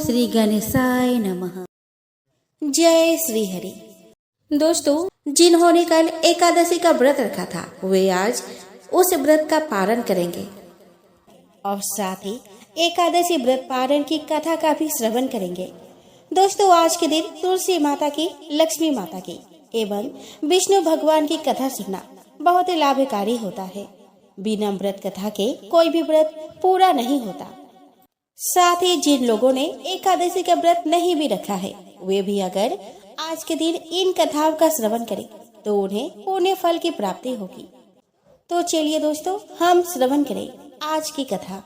श्री गणेशाय नमः। जय श्री हरि। दोस्तों, जिन्होंने कल एकादशी का व्रत रखा था वे आज उस व्रत का पारण करेंगे और साथ ही एकादशी व्रत पारण की कथा का भी श्रवण करेंगे। दोस्तों, आज के दिन तुलसी माता की, लक्ष्मी माता की एवं विष्णु भगवान की कथा सुनना बहुत लाभकारी होता है। बिना व्रत कथा के कोई भी व्रत पूरा नहीं होता। साथ ही जिन लोगों ने एकादशी का व्रत नहीं भी रखा है वे भी अगर आज के दिन इन कथाओं का श्रवण करें तो उन्हें पुण्य फल की प्राप्ति होगी। तो चलिए दोस्तों, हम श्रवण करें आज की कथा।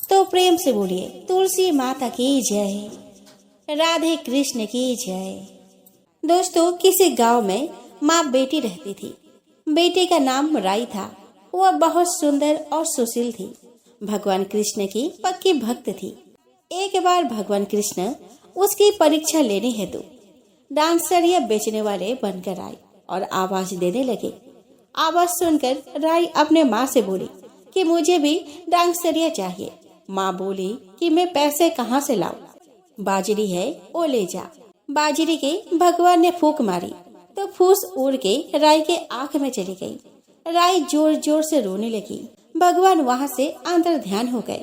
तो प्रेम से बोलिए तुलसी माता की जय, राधे कृष्ण की जय। दोस्तों, किसी गांव में माँ बेटी रहती थी। बेटे का नाम राई था। वह बहुत सुंदर और सुशील थी। भगवान कृष्ण की पक्की भक्त थी। एक बार भगवान कृष्ण उसकी परीक्षा लेने हेतु डांसरिया बेचने वाले बनकर आए और आवाज देने लगे। आवाज सुनकर राई अपने माँ से बोली कि मुझे भी डांसरिया चाहिए। माँ बोली कि मैं पैसे कहाँ से लाऊं? बाजरी है वो ले जा। बाजरी के भगवान ने फूंक मारी तो फूस उड़ के राई के आंख में चली गई। राई जोर जोर से रोने लगी। भगवान वहाँ से अंतर ध्यान हो गए।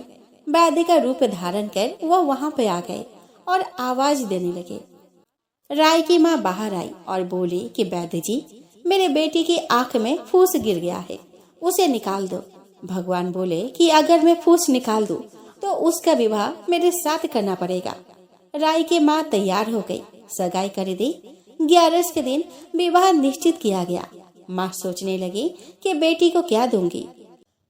वैद्य का रूप धारण कर वह वहाँ पे आ गए और आवाज देने लगे। राय की माँ बाहर आई और बोली कि वैद्य जी, मेरे बेटी की आंख में फूस गिर गया है, उसे निकाल दो। भगवान बोले कि अगर मैं फूस निकाल दूं तो उसका विवाह मेरे साथ करना पड़ेगा। राय की माँ तैयार हो गई। सगाई कर दी। 11 के दिन विवाह निश्चित किया गया। माँ सोचने लगी कि बेटी को क्या दूंगी।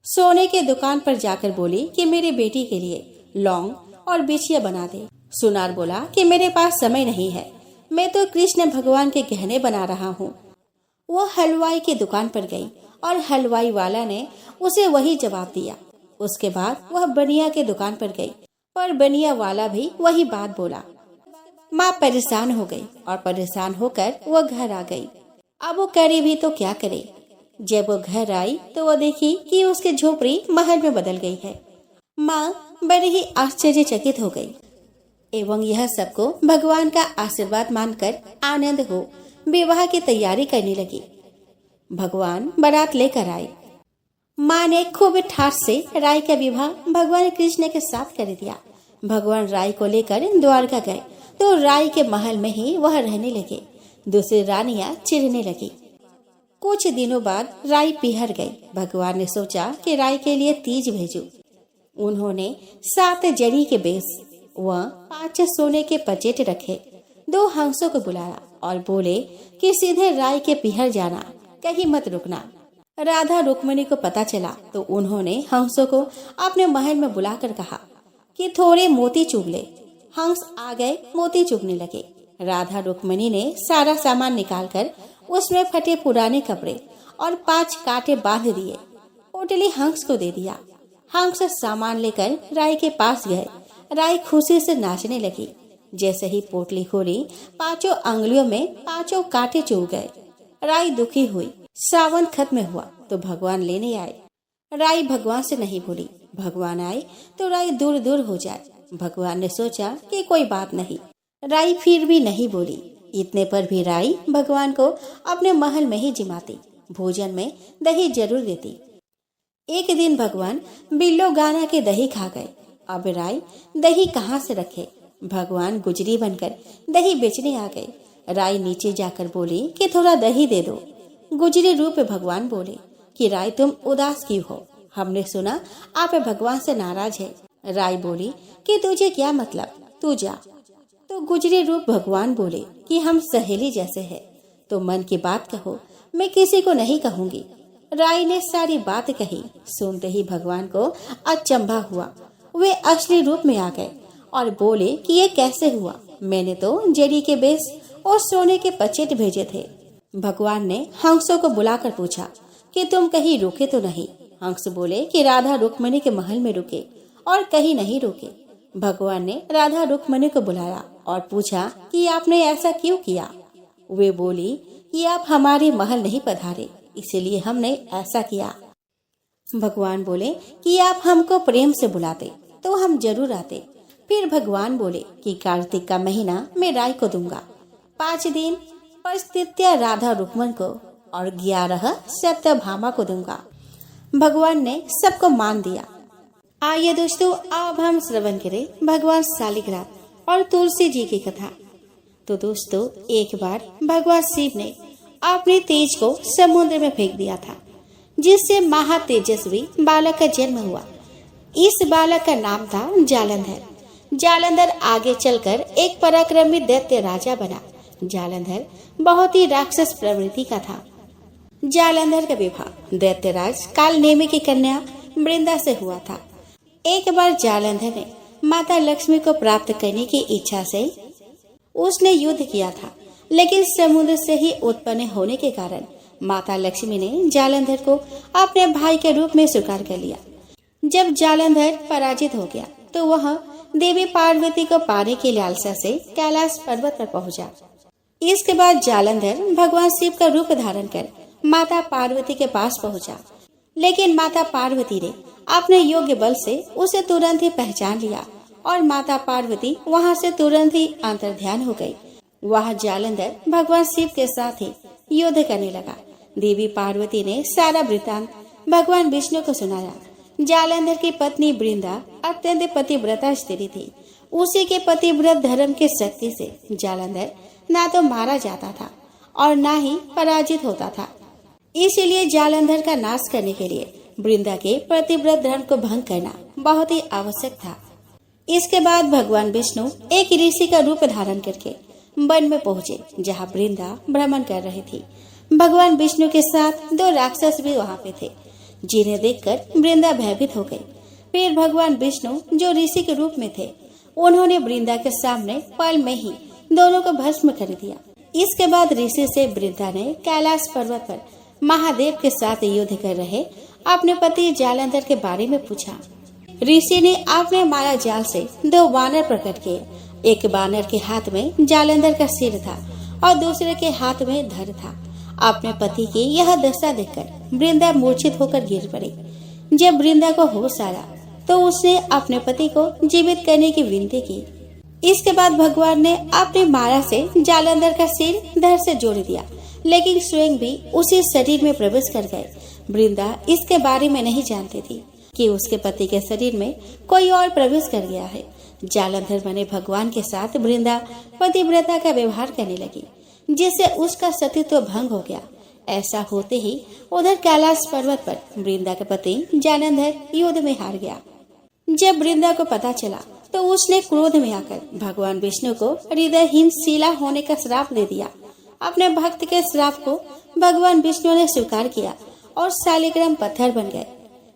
सोने के दुकान पर जाकर बोली कि मेरी बेटी के लिए लौंग और बिछिया बना दे। सुनार बोला कि मेरे पास समय नहीं है, मैं तो कृष्ण भगवान के गहने बना रहा हूँ। वो हलवाई की दुकान पर गई और हलवाई वाला ने उसे वही जवाब दिया। उसके बाद वह बनिया के दुकान पर गई पर बनिया वाला भी वही बात बोला। माँ परेशान हो गई और परेशान होकर वह घर आ गई। अब वो करे भी तो क्या करे। जब वो घर आई तो वो देखी कि उसकी झोपड़ी महल में बदल गई है। माँ बड़े ही आश्चर्यचकित हो गई एवं यह सबको भगवान का आशीर्वाद मानकर आनंद हो विवाह की तैयारी करने लगी। भगवान बारात लेकर आए। माँ ने खूब ठाठ से राय का विवाह भगवान कृष्ण के साथ कर दिया। भगवान राय को लेकर द्वारका गए तो राय के महल में ही वह रहने लगे। दूसरी रानियां चिढ़ने लगी। कुछ दिनों बाद राय पिहर गई। भगवान ने सोचा कि राय के लिए तीज भेजूं। उन्होंने 7 जरी के बेस व 5 सोने के पचेट रखे। 2 हंसों को बुलाया और बोले कि सीधे राय के पिहर जाना, कहीं मत रुकना। राधा रुक्मिणी को पता चला तो उन्होंने हंसों को अपने महल में बुलाकर कहा कि थोड़े मोती चुग ले। हंस आ गए, मोती चुगने लगे। राधा रुक्मिणी ने सारा सामान निकालकर उसमें फटे पुराने कपड़े और 5 कांटे बांध दिए। पोटली हंस को दे दिया। हंस सामान लेकर राय के पास गए। राय खुशी से नाचने लगी। जैसे ही पोटली खोली 5 अंगुलियों में 5 कांटे चुभ गए। राय दुखी हुई। सावन खत्म हुआ तो भगवान लेने आए। राय भगवान से नहीं बोली। भगवान आए तो राय दूर दूर हो जाए। भगवान ने सोचा कि कोई बात नहीं। राय फिर भी नहीं बोली। इतने पर भी राय भगवान को अपने महल में ही जिमाती। भोजन में दही जरूर देती। एक दिन भगवान बिल्लो गाना के दही खा गए। अब राय दही कहाँ से रखे। भगवान गुजरी बनकर दही बेचने आ गए। राय नीचे जाकर बोली कि थोड़ा दही दे दो। गुजरी रूप भगवान बोले कि राय तुम उदास क्यों हो, हमने सुना आप भगवान से नाराज है। राय बोली कि तुझे क्या मतलब, तू जा। तो गुजरी रूप भगवान बोले कि हम सहेली जैसे हैं, तो मन की बात कहो, मैं किसी को नहीं कहूँगी। राय ने सारी बात कही। सुनते ही भगवान को अचंभा हुआ। वे असली रूप में आ गए और बोले कि ये कैसे हुआ, मैंने तो जरी के बेस और सोने के पचेट भेजे थे। भगवान ने हंसों को बुलाकर पूछा कि तुम कहीं रुके तो नहीं। हंस बोले कि राधा रुक्मिणी के महल में रुके और कहीं नहीं रुके। भगवान ने राधा रुक्मिणी को बुलाया और पूछा कि आपने ऐसा क्यों किया। वे बोली कि आप हमारे महल नहीं पधारे, इसलिए हमने ऐसा किया। भगवान बोले कि आप हमको प्रेम से बुलाते तो हम जरूर आते, फिर भगवान बोले कि कार्तिक का महीना मैं राय को दूंगा, 5 दिन परिस्थित्या राधा रुक्मन को और 11 सत्यभामा को दूंगा। भगवान ने सबको मान दिया। आइए दोस्तों, अब हम श्रवण करें भगवान शालिग्राम और तुलसी जी की कथा। तो दोस्तों, एक बार भगवान शिव ने अपने तेज को समुद्र में फेंक दिया था, जिससे महातेजस्वी बालक का जन्म हुआ। इस बालक का नाम था जालंधर। जालंधर आगे चलकर एक पराक्रमी दैत्य राजा बना। जालंधर बहुत ही राक्षस प्रवृत्ति का था। जालंधर का विवाह दैत्यराज कालनेमी की कन्या वृंदा से हुआ था। एक बार जालंधर ने माता लक्ष्मी को प्राप्त करने की इच्छा से उसने युद्ध किया था, लेकिन समुद्र से ही उत्पन्न होने के कारण माता लक्ष्मी ने जालंधर को अपने भाई के रूप में स्वीकार कर लिया। जब जालंधर पराजित हो गया तो वह देवी पार्वती को पाने की लालसा से कैलाश पर्वत पर पहुंचा। इसके बाद जालंधर भगवान शिव का रूप धारण कर माता पार्वती के पास पहुंचा, लेकिन माता पार्वती ने अपने योग्य बल से उसे तुरंत ही पहचान लिया और माता पार्वती वहां से तुरंत ही अंतर्ध्यान हो गई। वह जालंधर भगवान शिव के साथ ही युद्ध करने लगा। देवी पार्वती ने सारा वृतांत भगवान विष्णु को सुनाया। जालंधर की पत्नी वृंदा अत्यंत पतिव्रता स्त्री थी। उसी के पतिव्रत धर्म के शक्ति से जालंधर ना तो मारा जाता था और ना ही पराजित होता था। इसीलिए जालंधर का नाश करने के लिए वृंदा के पतिव्रत धर्म को भंग करना बहुत ही आवश्यक था। इसके बाद भगवान विष्णु एक ऋषि का रूप धारण करके वन में पहुँचे, जहाँ वृंदा भ्रमण कर रही थी। भगवान विष्णु के साथ 2 राक्षस भी वहाँ पे थे, जिन्हें देखकर वृंदा भयभीत हो गई। फिर भगवान विष्णु जो ऋषि के रूप में थे, उन्होंने वृंदा के सामने पल में ही दोनों को भस्म कर दिया। इसके बाद ऋषि से वृंदा ने कैलाश पर्वत पर महादेव के साथ युद्ध कर रहे अपने पति जालंधर के बारे में पूछा। ऋषि ने अपने माया जाल से 2 बानर प्रकट किए। एक बानर के हाथ में जालंधर का सिर था और दूसरे के हाथ में धड़ था। अपने पति की यह दशा देखकर वृंदा मूर्छित होकर गिर पड़ी। जब वृंदा को होश आया तो उसने अपने पति को जीवित करने की विनती की। इसके बाद भगवान ने अपनी माया से जालंधर का सिर धड़ से जोड़ दिया, लेकिन स्वयं भी उसी शरीर में प्रवेश कर गए। वृंदा इसके बारे में नहीं जानती थी कि उसके पति के शरीर में कोई और प्रवेश कर गया है। जालंधर बने भगवान के साथ वृंदा पतिव्रता का व्यवहार करने लगी, जिससे उसका सतीत्व भंग हो गया। ऐसा होते ही उधर कैलाश पर्वत पर वृंदा के पति जालंधर युद्ध में हार गया। जब वृंदा को पता चला तो उसने क्रोध में आकर भगवान विष्णु को हृदयहीन शिला होने का श्राप दे दिया। अपने भक्त के श्राप को भगवान विष्णु ने स्वीकार किया और शालिग्राम पत्थर बन गए।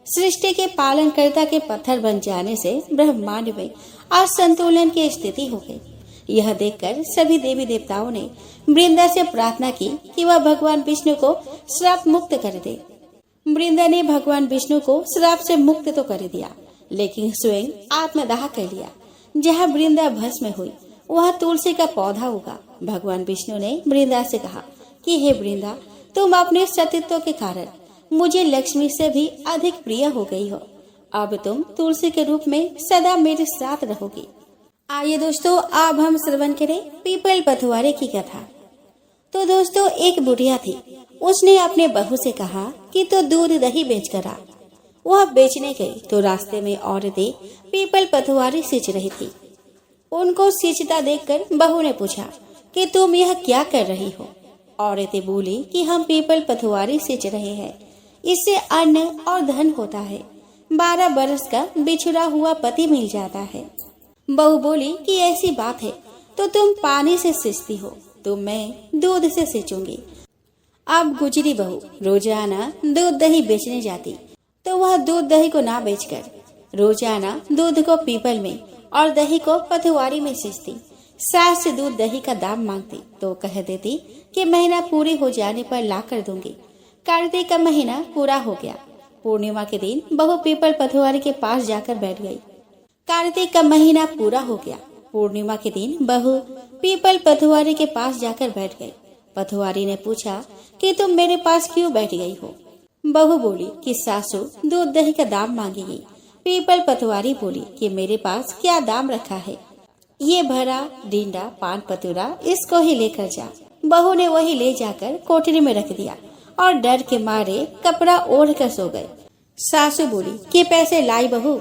सृष्टि के पालनकर्ता के पत्थर बन जाने से ब्रह्मांड में असंतुलन की स्थिति हो गई। यह देखकर सभी देवी देवताओं ने वृंदा से प्रार्थना की कि वह भगवान विष्णु को श्राप मुक्त कर दे। वृंदा ने भगवान विष्णु को श्राप से मुक्त तो कर दिया, लेकिन स्वयं आत्मदाह कर लिया। जहाँ वृंदा भस्म हुई वहाँ तुलसी का पौधा उगा। भगवान विष्णु ने वृंदा से कहा कि हे वृंदा, तुम अपने सतीत्व के कारण मुझे लक्ष्मी से भी अधिक प्रिय हो गई हो। अब तुम तुलसी के रूप में सदा मेरे साथ रहोगी। आइए दोस्तों, अब हम श्रवण करें पीपल पथवारे की कथा। तो दोस्तों, एक बुढ़िया थी। उसने अपने बहू से कहा कि तो दूध दही बेच कर आ। वह बेचने गई तो रास्ते में औरतें पीपल पथवारी सींच रही थी। उनको सींचता देखकर बहू ने पूछा कि तुम यह क्या कर रही हो। औरतें बोली कि हम पीपल पथवारी सींच रहे हैं, इससे अन्न और धन होता है। 12 बरस का बिछुड़ा हुआ पति मिल जाता है। बहू बोली कि ऐसी बात है तो तुम पानी से सींचती हो, तो मैं दूध से सींचूंगी। अब गुजरी बहू रोजाना दूध दही बेचने जाती तो वह दूध दही को ना बेचकर रोजाना दूध को पीपल में और दही को पथवारी में सींचती। सास से दूध दही का दाम मांगती तो कह देती कि महीना पूरी हो जाने पर ला कर दूंगी। कार्तिक का महीना पूरा हो गया। पूर्णिमा के दिन बहू पीपल पथवारी के पास जाकर बैठ गई। कार्तिक का महीना पूरा हो गया। पूर्णिमा के दिन बहू पीपल पथवारी के पास जाकर बैठ गई। पथवारी ने पूछा कि तुम मेरे पास क्यों बैठ गई हो। बहू बोली कि सासू दूध दही का दाम मांगेगी। पीपल पतवारी बोली कि मेरे पास क्या दाम रखा है, ये भरा डींडा पान पतूरा इसको ही लेकर जा। बहू ने वही ले जाकर कोठरी में रख दिया और डर के मारे कपड़ा ओढ़ कर सो गए। सासू बोली कि पैसे लाई बहू।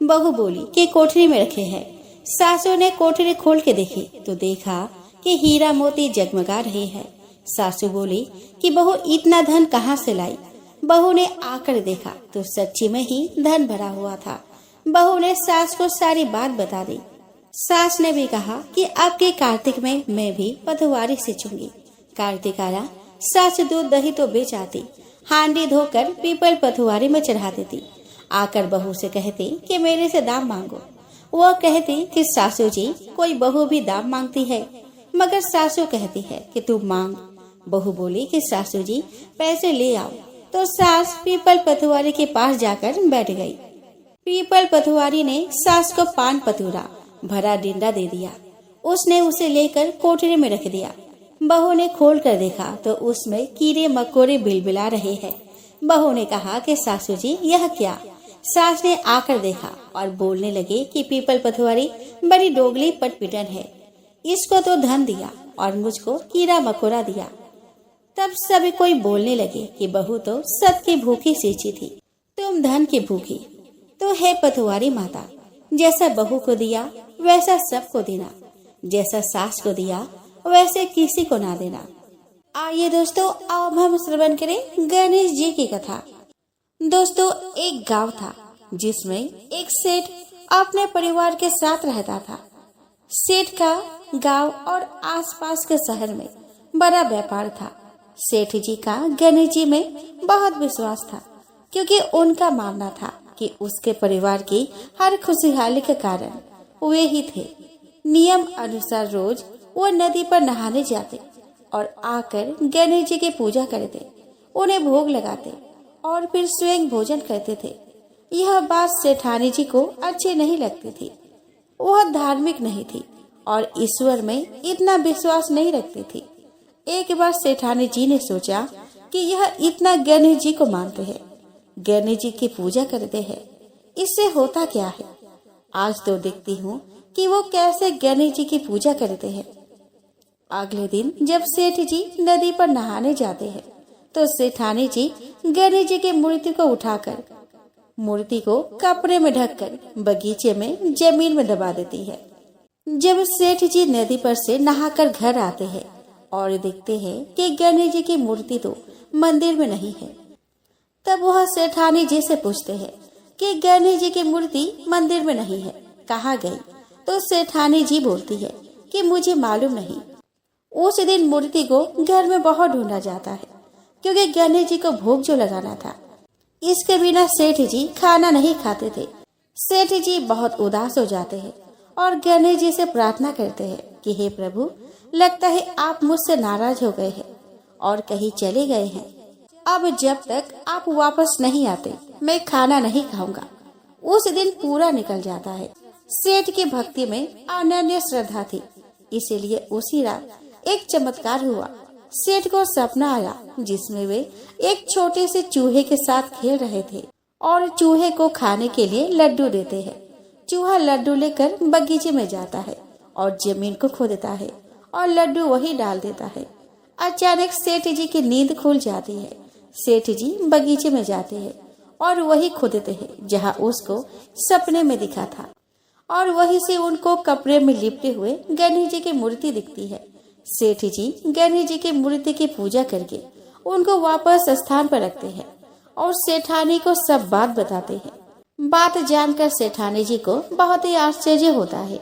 बहू बोली कि कोठरी में रखे हैं। सासू ने कोठरी खोल के देखी तो देखा कि हीरा मोती जगमगा रहे हैं। सासू बोली कि बहू इतना धन कहाँ से लाई। बहू ने आकर देखा तो सच्ची में ही धन भरा हुआ था। बहू ने सास को सारी बात बता दी। सास ने भी कहा कि अब के कार्तिक में मैं भी पतवारी सींचूंगी। कार्तिक आया, सास दूध दही तो बेच आती, हांडी धोकर पीपल पतवारी में चढ़ा देती। आकर बहू से कहती कि मेरे से दाम मांगो। वह कहती कि सासू जी कोई बहू भी दाम मांगती है, मगर सासू कहती है कि तू मांग। बहू बोली कि सासू जी पैसे ले आओ। तो सास पीपल पतवारी के पास जाकर बैठ गई। पीपल पतवारी ने सास को पान पतूरा भरा डींडा दे दिया। उसने उसे लेकर कोठरी में रख दिया। बहू ने खोल कर देखा तो उसमें कीड़े मकोड़े बिलबिला रहे हैं। बहू ने कहा कि सासू जी यह क्या। सास ने आकर देखा और बोलने लगे कि पीपल पतवारी बड़ी डोगली पटपिटन है, इसको तो धन दिया और मुझको कीड़ा मकोड़ा दिया। तब सभी कोई बोलने लगे कि बहू तो सत की भूखी सींची थी, तुम धन की भूखी। तो है पतवारी माता, जैसा बहू को दिया वैसा सबको देना, जैसा सास को दिया वैसे किसी को ना देना। आइए दोस्तों, अब हम श्रवण करें गणेश जी की कथा। दोस्तों, एक गांव था जिसमें एक सेठ अपने परिवार के साथ रहता था। सेठ का गांव और आसपास के शहर में बड़ा व्यापार था। सेठ जी का गणेश जी में बहुत विश्वास था, क्योंकि उनका मानना था कि उसके परिवार की हर खुशहाली के कारण वे ही थे। नियम अनुसार रोज वो नदी पर नहाने जाते और आकर गणेश जी की पूजा करते, उन्हें भोग लगाते और फिर स्वयं भोजन करते थे। यह बात सेठानी जी को अच्छी नहीं लगती थी। वह धार्मिक नहीं थी और ईश्वर में इतना विश्वास नहीं रखती थी। एक बार सेठानी जी ने सोचा कि यह इतना गणेश जी को मानते हैं, गणेश जी की पूजा करते हैं, इससे होता क्या है। आज तो देखती हूँ कि वो कैसे गणेश जी की पूजा करते हैं। अगले दिन जब सेठ जी नदी पर नहाने जाते हैं तो सेठानी जी गणेश जी की मूर्ति को उठाकर मूर्ति को कपड़े में ढककर बगीचे में जमीन में दबा देती है। जब सेठ जी नदी पर से नहाकर घर आते हैं और देखते हैं कि गणेश जी की मूर्ति तो मंदिर में नहीं है, तब वह सेठानी जी से पूछते हैं कि गणेश जी की मूर्ति मंदिर में नहीं है, कहाँ गई। तो सेठानी जी बोलती है कि मुझे मालूम नहीं। उस दिन मूर्ति को घर में बहुत ढूंढा जाता है, क्योंकि गणेश जी को भोग जो लगाना था। इसके बिना सेठ जी खाना नहीं खाते थे। सेठ जी बहुत उदास हो जाते हैं और गणेश जी से प्रार्थना करते हैं कि हे प्रभु, लगता है आप मुझसे नाराज हो गए हैं और कहीं चले गए हैं। अब जब तक आप वापस नहीं आते मैं खाना नहीं खाऊंगा। उस दिन पूरा निकल जाता है। सेठ की भक्ति में अनन्य श्रद्धा थी, इसीलिए उसी रात एक चमत्कार हुआ। सेठ को सपना आया जिसमें वे एक छोटे से चूहे के साथ खेल रहे थे और चूहे को खाने के लिए लड्डू देते हैं। चूहा लड्डू लेकर बगीचे में जाता है और जमीन को खोदता है और लड्डू वही डाल देता है। अचानक सेठ जी की नींद खुल जाती है। सेठ जी बगीचे में जाते हैं और वही खोदते हैं जहाँ उसको सपने में दिखा था, और वहीं से उनको कपड़े में लिपटे हुए गणेश जी की मूर्ति दिखती है। सेठ जी गणेश जी की मूर्ति की पूजा करके उनको वापस स्थान पर रखते हैं और सेठानी को सब बात बताते हैं। बात जानकर सेठानी जी को बहुत ही आश्चर्य होता है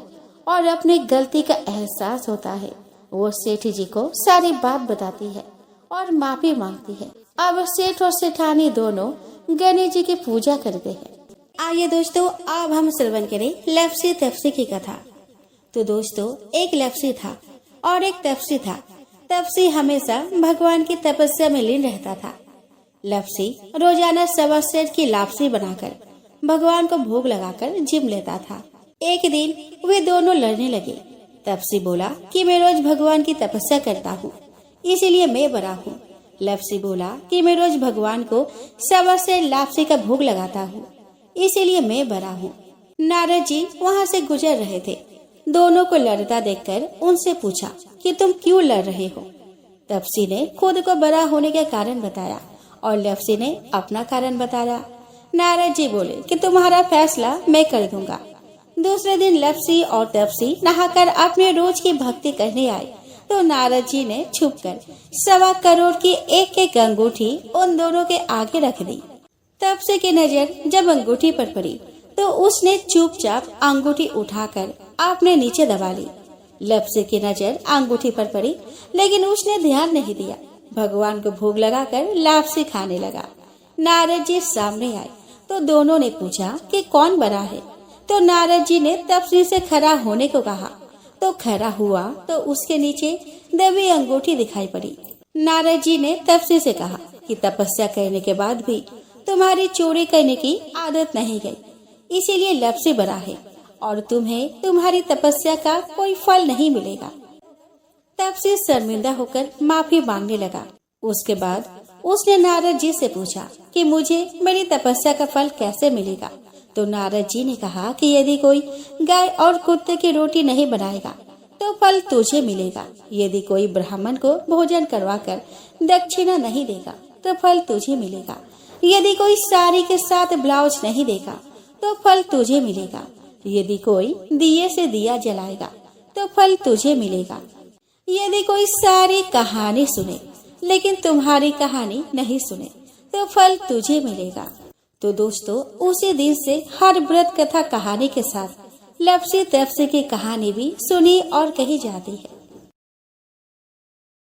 और अपनी गलती का एहसास होता है। वो सेठ जी को सारी बात बताती है और माफी मांगती है। अब सेठ और सेठानी दोनों गणेश जी की पूजा करते हैं। आइए दोस्तों, अब हम श्रवण करें लप्सी तप्सी की कथा। तो दोस्तों, एक लप्सी था और एक तप्सी था। तप्सी हमेशा भगवान की तपस्या में लीन रहता था। लप्सी रोजाना सवा सेर की लापसी बनाकर भगवान को भोग लगाकर जिम लेता था। एक दिन वे दोनों लड़ने लगे। तप्सी बोला कि मैं रोज भगवान की तपस्या करता हूँ, इसीलिए मैं बड़ा हूँ। लप्सी बोला कि मैं रोज भगवान को सवा सेर लापसी का भोग लगाता हूँ, इसीलिए मैं बड़ा हूँ। नारद जी वहाँ से गुजर रहे थे। दोनों को लड़ता देखकर उनसे पूछा कि तुम क्यों लड़ रहे हो। तपसी ने खुद को बड़ा होने का कारण बताया और लप्सी ने अपना कारण बताया। नारद जी बोले कि तुम्हारा फैसला मैं कर दूंगा। दूसरे दिन लप्सी और तपसी नहाकर अपने रोज की भक्ति करने आए तो नारद जी ने छुपकर 1.25 करोड़ की एक अंगूठी उन दोनों के आगे रख दी। तपसी की नजर जब अंगूठी पर पड़ी तो उसने चुपचाप अंगूठी उठाकर अपने नीचे दबा ली। लप्सी की नजर अंगूठी पर पड़ी लेकिन उसने ध्यान नहीं दिया। भगवान को भोग लगाकर लापसी खाने लगा। नारद जी सामने आए तो दोनों ने पूछा कि कौन बड़ा है। तो नारद जी ने तपसी से खड़ा होने को कहा तो खड़ा हुआ तो उसके नीचे दबी अंगूठी दिखाई पड़ी। नारद जी ने तपसी से कहा कि तपस्या करने के बाद भी तुम्हारी चोरी करने की आदत नहीं गई, इसीलिए लप्सी बड़ा है और तुम्हें तुम्हारी तपस्या का कोई फल नहीं मिलेगा। तपसी शर्मिंदा होकर माफी मांगने लगा। उसके बाद उसने नारद जी से पूछा कि मुझे मेरी तपस्या का फल कैसे मिलेगा। तो नारद जी ने कहा कि यदि कोई गाय और कुत्ते की रोटी नहीं बनाएगा तो फल तुझे मिलेगा। यदि कोई ब्राह्मण को भोजन करवाकर दक्षिणा नहीं देगा तो फल तुझे मिलेगा। यदि कोई साड़ी के साथ ब्लाउज नहीं देगा तो फल तुझे मिलेगा। यदि कोई दिए से दिया जलाएगा तो फल तुझे मिलेगा। यदि कोई सारी कहानी सुने लेकिन तुम्हारी कहानी नहीं सुने तो फल तुझे मिलेगा। तो दोस्तों, उसी दिन से हर व्रत कथा कहानी के साथ लप्सी तपसी की कहानी भी सुनी और कही जाती है।